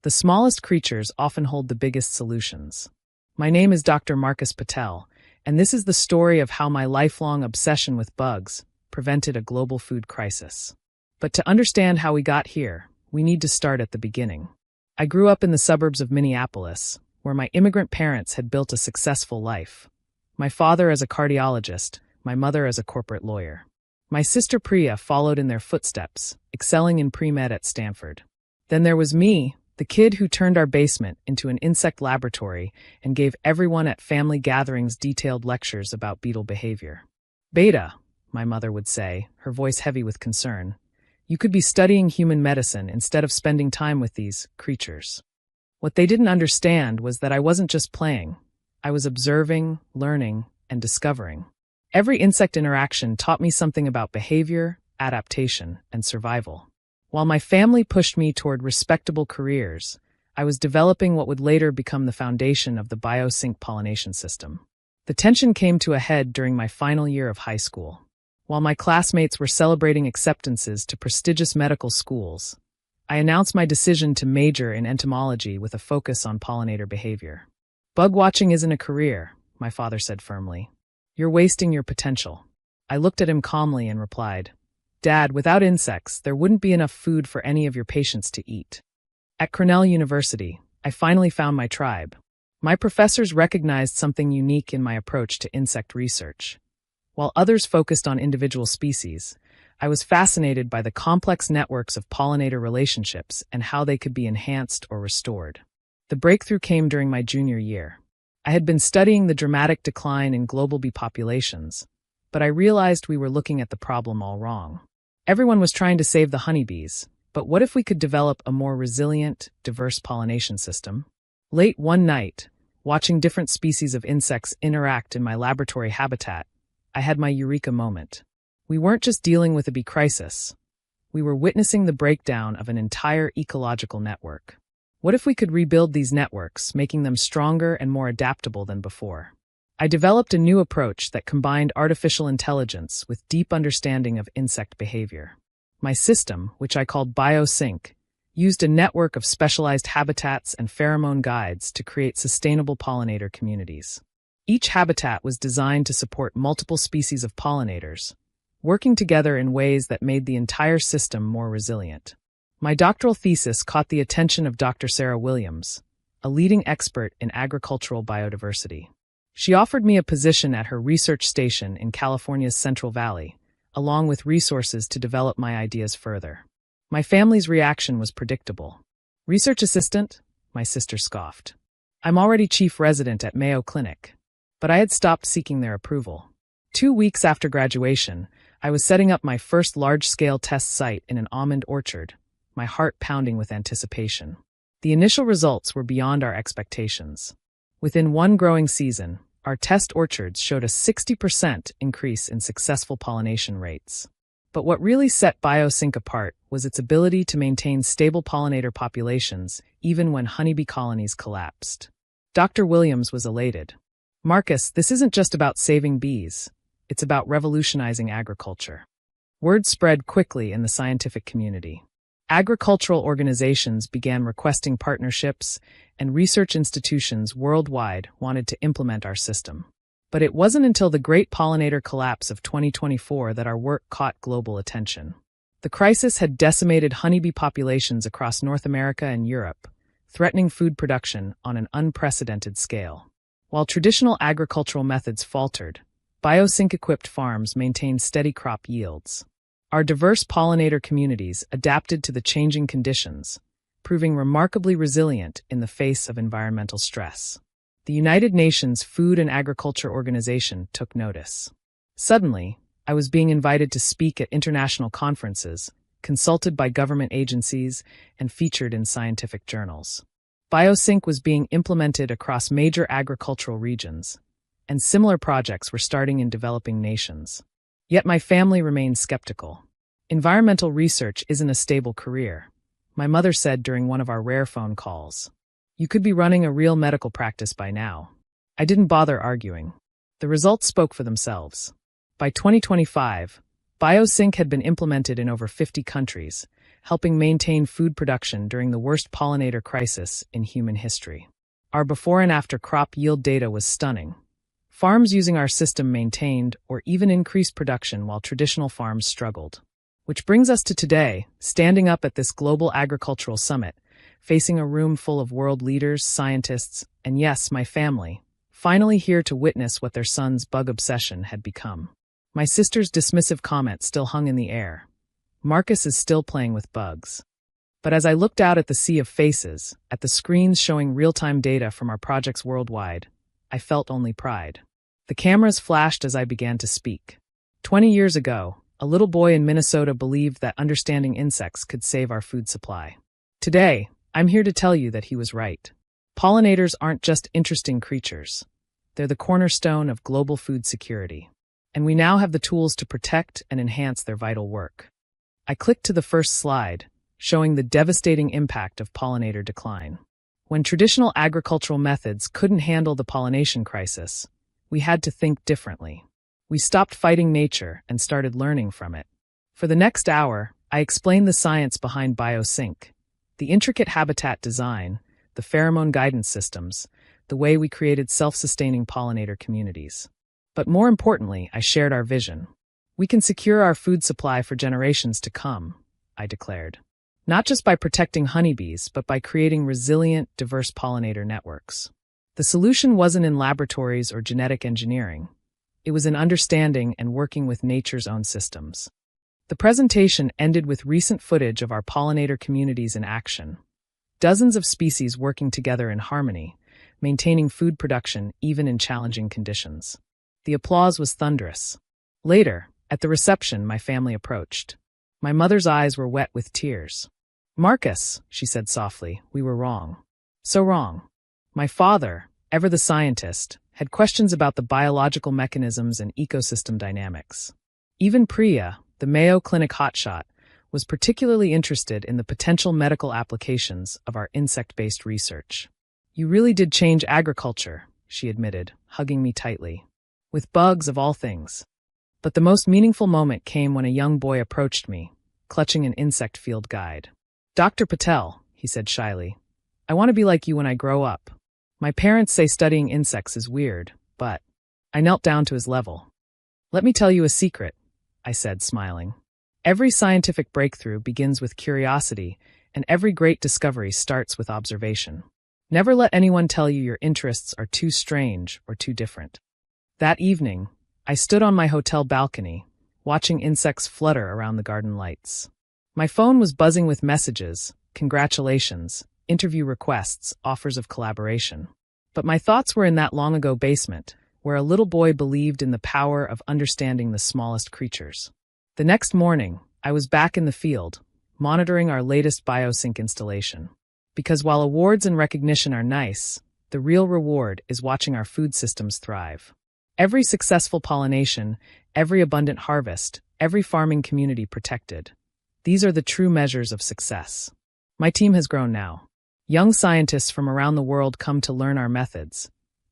The smallest creatures often hold the biggest solutions. My name is Dr. Marcus Patel, and this is the story of how my lifelong obsession with bugs prevented a global food crisis. But to understand how we got here, we need to start at the beginning. I grew up in the suburbs of Minneapolis, where my immigrant parents had built a successful life. My father as a cardiologist, my mother as a corporate lawyer. My sister Priya followed in their footsteps, excelling in pre-med at Stanford. Then there was me, the kid who turned our basement into an insect laboratory and gave everyone at family gatherings detailed lectures about beetle behavior. Beta, my mother would say, her voice heavy with concern, you could be studying human medicine instead of spending time with these creatures. What they didn't understand was that I wasn't just playing. I was observing, learning, and discovering. Every insect interaction taught me something about behavior, adaptation, and survival. While my family pushed me toward respectable careers, I was developing what would later become the foundation of the biosync pollination system. The tension came to a head during my final year of high school. While my classmates were celebrating acceptances to prestigious medical schools, I announced my decision to major in entomology with a focus on pollinator behavior. Bug watching isn't a career, my father said firmly. You're wasting your potential. I looked at him calmly and replied, Dad, without insects, there wouldn't be enough food for any of your patients to eat. At Cornell University, I finally found my tribe. My professors recognized something unique in my approach to insect research. While others focused on individual species, I was fascinated by the complex networks of pollinator relationships and how they could be enhanced or restored. The breakthrough came during my junior year. I had been studying the dramatic decline in global bee populations, but I realized we were looking at the problem all wrong. Everyone was trying to save the honeybees, but what if we could develop a more resilient, diverse pollination system? Late one night, watching different species of insects interact in my laboratory habitat, I had my eureka moment. We weren't just dealing with a bee crisis. We were witnessing the breakdown of an entire ecological network. What if we could rebuild these networks, making them stronger and more adaptable than before? I developed a new approach that combined artificial intelligence with deep understanding of insect behavior. My system, which I called biosync, used a network of specialized habitats and pheromone guides to create sustainable pollinator communities. Each habitat was designed to support multiple species of pollinators, working together in ways that made the entire system more resilient. My doctoral thesis caught the attention of Dr. Sarah Williams, a leading expert in agricultural biodiversity. She offered me a position at her research station in California's Central Valley, along with resources to develop my ideas further. My family's reaction was predictable. Research assistant? My sister scoffed. I'm already chief resident at Mayo Clinic. But I had stopped seeking their approval. 2 weeks after graduation, I was setting up my first large-scale test site in an almond orchard, my heart pounding with anticipation. The initial results were beyond our expectations. Within one growing season, our test orchards showed a 60% increase in successful pollination rates. But what really set biosync apart was its ability to maintain stable pollinator populations even when honeybee colonies collapsed. Dr. Williams was elated. Marcus, this isn't just about saving bees. It's about revolutionizing agriculture. Word spread quickly in the scientific community. Agricultural organizations began requesting partnerships, and research institutions worldwide wanted to implement our system. But it wasn't until the great pollinator collapse of 2024 that our work caught global attention. The crisis had decimated honeybee populations across North America and Europe, threatening food production on an unprecedented scale. While traditional agricultural methods faltered, biosync-equipped farms maintained steady crop yields. Our diverse pollinator communities adapted to the changing conditions, proving remarkably resilient in the face of environmental stress. The United Nations Food and Agriculture Organization took notice. Suddenly, I was being invited to speak at international conferences, consulted by government agencies, and featured in scientific journals. Biosync was being implemented across major agricultural regions, and similar projects were starting in developing nations. Yet my family remained skeptical. Environmental research isn't a stable career, my mother said during one of our rare phone calls. You could be running a real medical practice by now. I didn't bother arguing. The results spoke for themselves. By 2025, biosync had been implemented in over 50 countries, helping maintain food production during the worst pollinator crisis in human history. Our before and after crop yield data was stunning. Farms using our system maintained or even increased production while traditional farms struggled. Which brings us to today, standing up at this global agricultural summit, facing a room full of world leaders, scientists, and yes, my family, finally here to witness what their son's bug obsession had become. My sister's dismissive comment still hung in the air. Marcus is still playing with bugs. But as I looked out at the sea of faces, at the screens showing real-time data from our projects worldwide, I felt only pride. The cameras flashed as I began to speak. 20 years ago, a little boy in Minnesota believed that understanding insects could save our food supply. Today, I'm here to tell you that he was right. Pollinators aren't just interesting creatures. They're the cornerstone of global food security. And we now have the tools to protect and enhance their vital work. I clicked to the first slide, showing the devastating impact of pollinator decline. When traditional agricultural methods couldn't handle the pollination crisis, we had to think differently. We stopped fighting nature and started learning from it. For the next hour, I explained the science behind biosync, the intricate habitat design, the pheromone guidance systems, the way we created self-sustaining pollinator communities. But more importantly, I shared our vision. We can secure our food supply for generations to come, I declared. Not just by protecting honeybees, but by creating resilient, diverse pollinator networks. The solution wasn't in laboratories or genetic engineering. It was in understanding and working with nature's own systems. The presentation ended with recent footage of our pollinator communities in action. Dozens of species working together in harmony, maintaining food production even in challenging conditions. The applause was thunderous. Later, at the reception, my family approached. My mother's eyes were wet with tears. "Marcus," she said softly, "we were wrong. So wrong." My father, ever the scientist, had questions about the biological mechanisms and ecosystem dynamics. Even Priya, the Mayo Clinic hotshot, was particularly interested in the potential medical applications of our insect-based research. "You really did change agriculture," she admitted, hugging me tightly. "With bugs of all things." But the most meaningful moment came when a young boy approached me, clutching an insect field guide. "Dr. Patel," he said shyly, "I want to be like you when I grow up. My parents say studying insects is weird, but..." I knelt down to his level. "Let me tell you a secret," I said, smiling. "Every scientific breakthrough begins with curiosity, and every great discovery starts with observation. Never let anyone tell you your interests are too strange or too different." That evening, I stood on my hotel balcony, watching insects flutter around the garden lights. My phone was buzzing with messages, congratulations, interview requests, offers of collaboration. But my thoughts were in that long-ago basement, where a little boy believed in the power of understanding the smallest creatures. The next morning, I was back in the field, monitoring our latest biosync installation. Because while awards and recognition are nice, the real reward is watching our food systems thrive. Every successful pollination, every abundant harvest, every farming community protected. These are the true measures of success. My team has grown now. Young scientists from around the world come to learn our methods,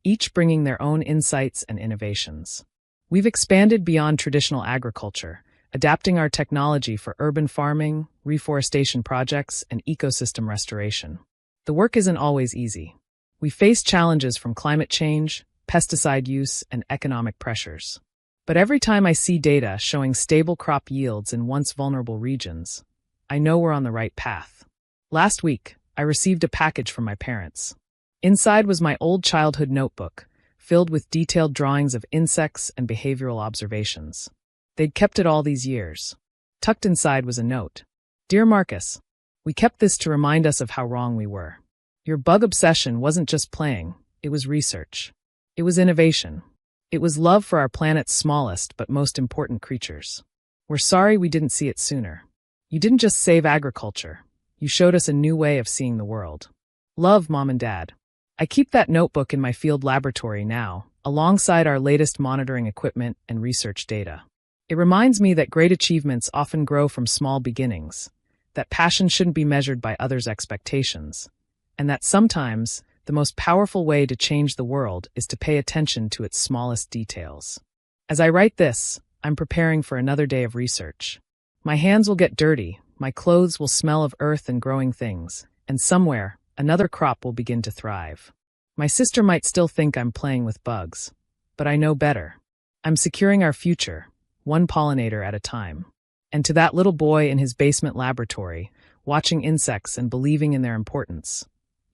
each bringing their own insights and innovations. We've expanded beyond traditional agriculture, adapting our technology for urban farming, reforestation projects, and ecosystem restoration. The work isn't always easy. We face challenges from climate change, pesticide use, and economic pressures. But every time I see data showing stable crop yields in once vulnerable regions, I know we're on the right path. Last week, I received a package from my parents. Inside was my old childhood notebook, filled with detailed drawings of insects and behavioral observations. They'd kept it all these years. Tucked inside was a note. "Dear Marcus, we kept this to remind us of how wrong we were. Your bug obsession wasn't just playing, it was research. It was innovation. It was love for our planet's smallest but most important creatures. We're sorry we didn't see it sooner. You didn't just save agriculture. You showed us a new way of seeing the world. Love, Mom and Dad." I keep that notebook in my field laboratory now, alongside our latest monitoring equipment and research data. It reminds me that great achievements often grow from small beginnings, that passion shouldn't be measured by others' expectations, and that sometimes the most powerful way to change the world is to pay attention to its smallest details. As I write this, I'm preparing for another day of research. My hands will get dirty, My clothes will smell of earth and growing things, and somewhere, another crop will begin to thrive. My sister might still think I'm playing with bugs, but I know better. I'm securing our future, one pollinator at a time. And to that little boy in his basement laboratory, watching insects and believing in their importance,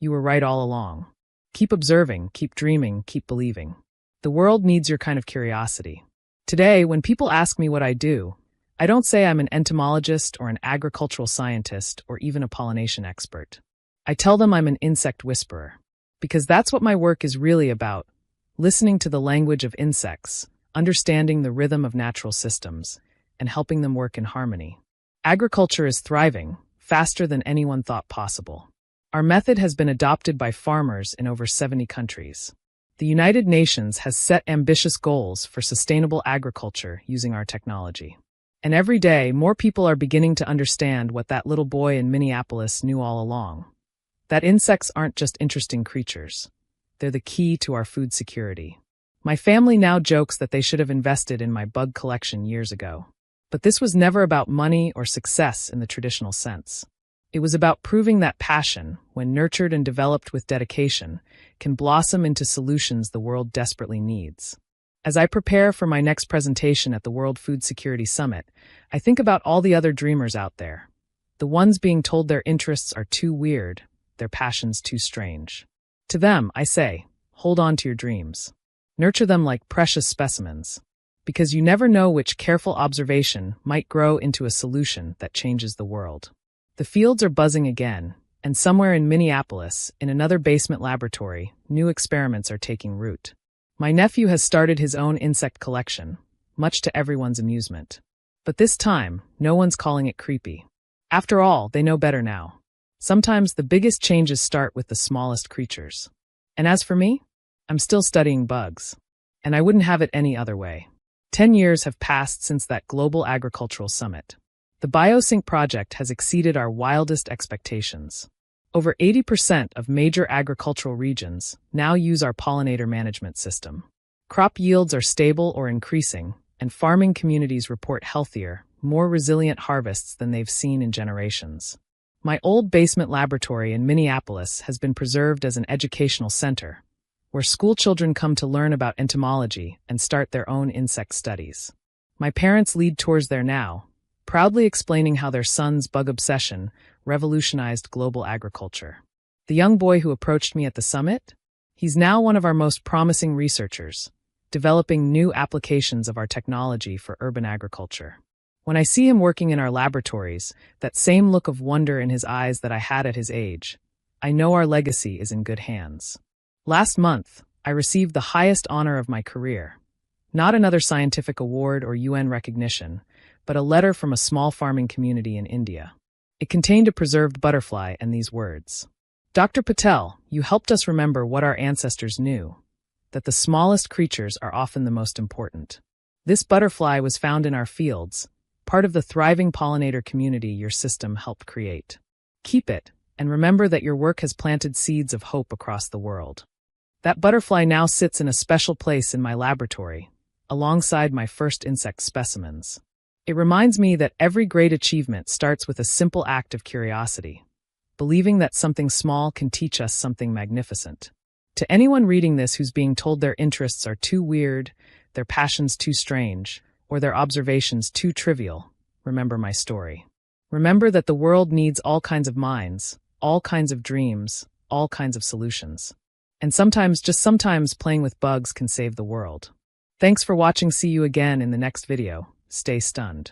you were right all along. Keep observing, keep dreaming, keep believing. The world needs your kind of curiosity. Today, when people ask me what I do, I don't say I'm an entomologist or an agricultural scientist or even a pollination expert. I tell them I'm an insect whisperer. Because that's what my work is really about, listening to the language of insects, understanding the rhythm of natural systems, and helping them work in harmony. Agriculture is thriving, faster than anyone thought possible. Our method has been adopted by farmers in over 70 countries. The United Nations has set ambitious goals for sustainable agriculture using our technology. And every day, more people are beginning to understand what that little boy in Minneapolis knew all along. That insects aren't just interesting creatures. They're the key to our food security. My family now jokes that they should have invested in my bug collection years ago. But this was never about money or success in the traditional sense. It was about proving that passion, when nurtured and developed with dedication, can blossom into solutions the world desperately needs. As I prepare for my next presentation at the World Food Security Summit, I think about all the other dreamers out there. The ones being told their interests are too weird, their passions too strange. To them, I say, hold on to your dreams. Nurture them like precious specimens. Because you never know which careful observation might grow into a solution that changes the world. The fields are buzzing again, and somewhere in Minneapolis, in another basement laboratory, new experiments are taking root. My nephew has started his own insect collection, much to everyone's amusement. But this time, no one's calling it creepy. After all, they know better now. Sometimes the biggest changes start with the smallest creatures. And as for me, I'm still studying bugs. And I wouldn't have it any other way. 10 years have passed since that global agricultural summit. The BioSync project has exceeded our wildest expectations. Over 80% of major agricultural regions now use our pollinator management system. Crop yields are stable or increasing, and farming communities report healthier, more resilient harvests than they've seen in generations. My old basement laboratory in Minneapolis has been preserved as an educational center, where school children come to learn about entomology and start their own insect studies. My parents lead tours there now, proudly explaining how their son's bug obsession revolutionized global agriculture. The young boy who approached me at the summit? He's now one of our most promising researchers, developing new applications of our technology for urban agriculture. When I see him working in our laboratories, that same look of wonder in his eyes that I had at his age, I know our legacy is in good hands. Last month, I received the highest honor of my career. Not another scientific award or UN recognition, but a letter from a small farming community in India. It contained a preserved butterfly and these words. Dr. Patel, you helped us remember what our ancestors knew, that the smallest creatures are often the most important. This butterfly was found in our fields, part of the thriving pollinator community your system helped create. Keep it, and remember that your work has planted seeds of hope across the world. That butterfly now sits in a special place in my laboratory, alongside my first insect specimens. It reminds me that every great achievement starts with a simple act of curiosity, believing that something small can teach us something magnificent. To anyone reading this who's being told their interests are too weird, their passions too strange, or their observations too trivial, remember my story. Remember that the world needs all kinds of minds, all kinds of dreams, all kinds of solutions. And sometimes, just sometimes, playing with bugs can save the world. Thanks for watching. See you again in the next video. Stay stunned.